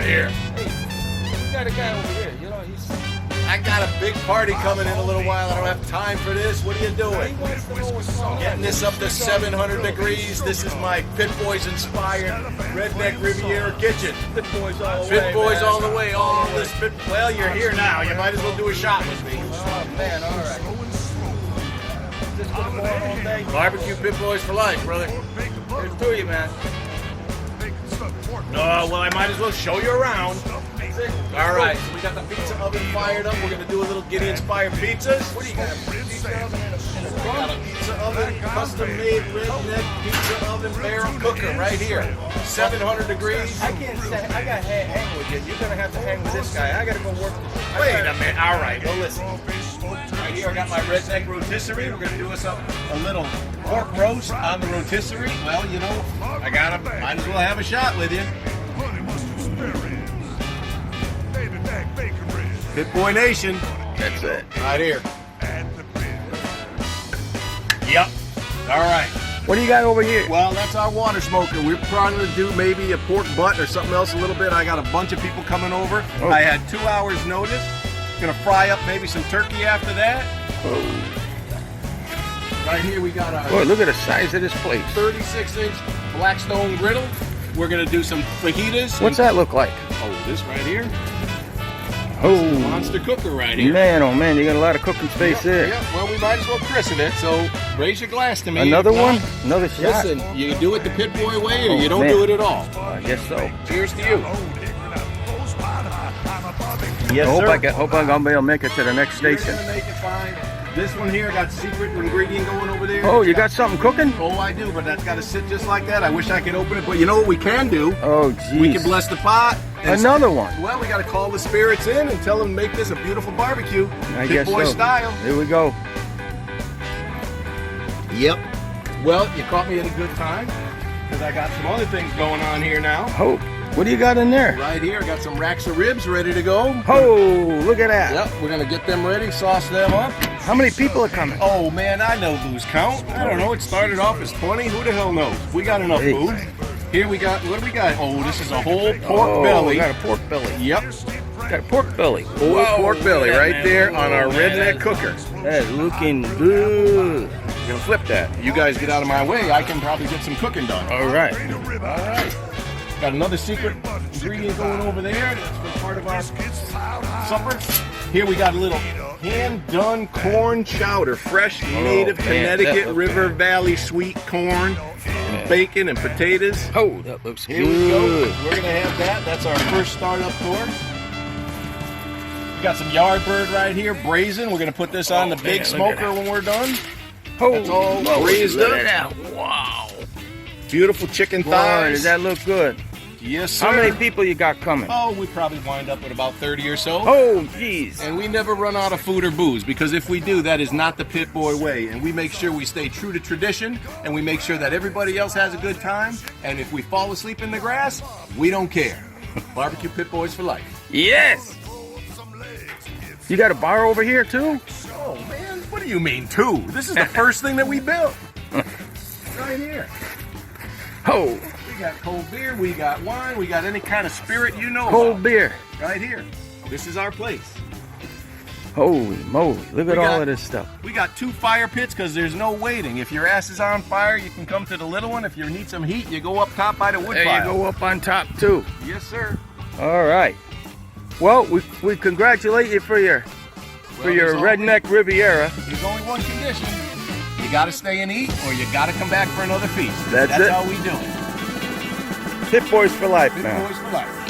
here. Hey, you got a guy over here. You know, he's. I got a big party coming in a little while. I don't have time for this. What are you doing? He wants to know what's wrong. Getting this up to 700 degrees. This is my Pit Boys inspired Redneck Riviera kitchen. Pit Boys all the way. Pit Boys man. all the way. All this Pit. Well, you're here now. You might as well do a shot with me. Oh man, all right. Just gonna go on all day. Barbecue Pit Boys for life, brother. There's two of you, man. No, well, I might as well show you around. All right, so we got the pizza oven fired up. We're gonna do a little Giddy-inspired pizzas. What do you got? A pizza oven and a We got a pizza oven, custom-made redneck pizza oven barrel cooker right here. 700 degrees. I can't say I got to hang with you. You're gonna have to hang with this guy. I gotta go work. Wait a minute. All right, well, listen. Right here, I got my redneck rotisserie. We're gonna do us a little pork roast on the rotisserie. Well, you know, I gotta, might as well have a shot with you. Pit Boy Nation. That's it. Right here. Yep. All right. What do you got over here? Well, that's our water smoker. We're trying to do maybe a pork butt or something else a little bit. I got a bunch of people coming over. Oh. I had 2 hours notice. Gonna fry up maybe some turkey after that. Oh. Right here we got our Boy, look at the size of this place. 36-inch Blackstone griddle. We're gonna do some fajitas. What's that look like? Oh, this right here. Oh, Monster cooker right here. man, oh man, you got a lot of cooking space there. Yeah, well, we might as well christen it, so raise your glass to me. Another If not, one? Another shot? Listen, you do it the Pit Boy way or Oh, you don't man. do it at all. I guess so. Cheers to you. Yes, hope sir. I'm gonna be able to make it to the next You're station. gonna make it fine. This one here got secret ingredient going over there. Oh, you got something cooking? Oh, I do, but that's got to sit just like that. I wish I could open it, but you know what we can do? Oh, geez. We can bless the pot. and- Another one. Well, we got to call the spirits in and tell them to make this a beautiful barbecue. I Pit guess Boy so. style. Here we go. Yep. Well, you caught me at a good time because I got some other things going on here now. Oh, what do you got in there? Right here, I got some racks of ribs ready to go. Oh, look at that. Yep, we're gonna get them ready, sauce them up. How many people are coming? Oh man, I know lose count. I don't know. It started off as 20. Who the hell knows? We got enough Hey. food. Here we got. What do we got? Oh, this is a whole pork Oh, belly. we got a pork belly. Yep, Got a pork belly. whole Whoa, pork belly look at right that, there man. on our Oh, man, redneck cooker. That's looking good. We're gonna flip that. You guys get out of my way. I can probably get some cooking done. All right. All right. Got another secret ingredient going over there. That's for part of our supper. Here we got a little hand-done corn chowder, fresh native man, Connecticut that looks River good. Valley sweet corn, and bacon and potatoes. Oh, that looks Here we go. good. We're gonna have that. That's our first startup course. We got some Yardbird right here, braising. We're gonna put this on the big man, look at smoker when we're done. Oh, That's all whoa, braised look up. at that. Wow. Beautiful chicken Boy, thighs. does that look good? Yes, sir. How many people you got coming? Oh, we probably wind up with about 30 or so. Oh, jeez. And we never run out of food or booze, because if we do, that is not the Pit Boy way. And we make sure we stay true to tradition, and we make sure that everybody else has a good time. And if we fall asleep in the grass, we don't care. Barbecue Pit Boys for life. Yes. You got a bar over here too? Oh man, what do you mean two? This is the first thing that we built. Right here. Oh, We got cold beer, we got wine, we got any kind of spirit you know cold about. beer. Right here. This is our place. Holy moly, look at We all got- of this stuff. We got 2 fire pits because there's no waiting. If your ass is on fire, you can come to the little one. If you need some heat, you go up top by the wood There you pile. go up on top too. Yes, sir. All right. Well, we congratulate you for your Well, your there's redneck Riviera. There's only one condition. You got to stay and eat, or you got to come back for another feast. That's it. how we do it. Pit Boys for life, Pit man. Boys for life.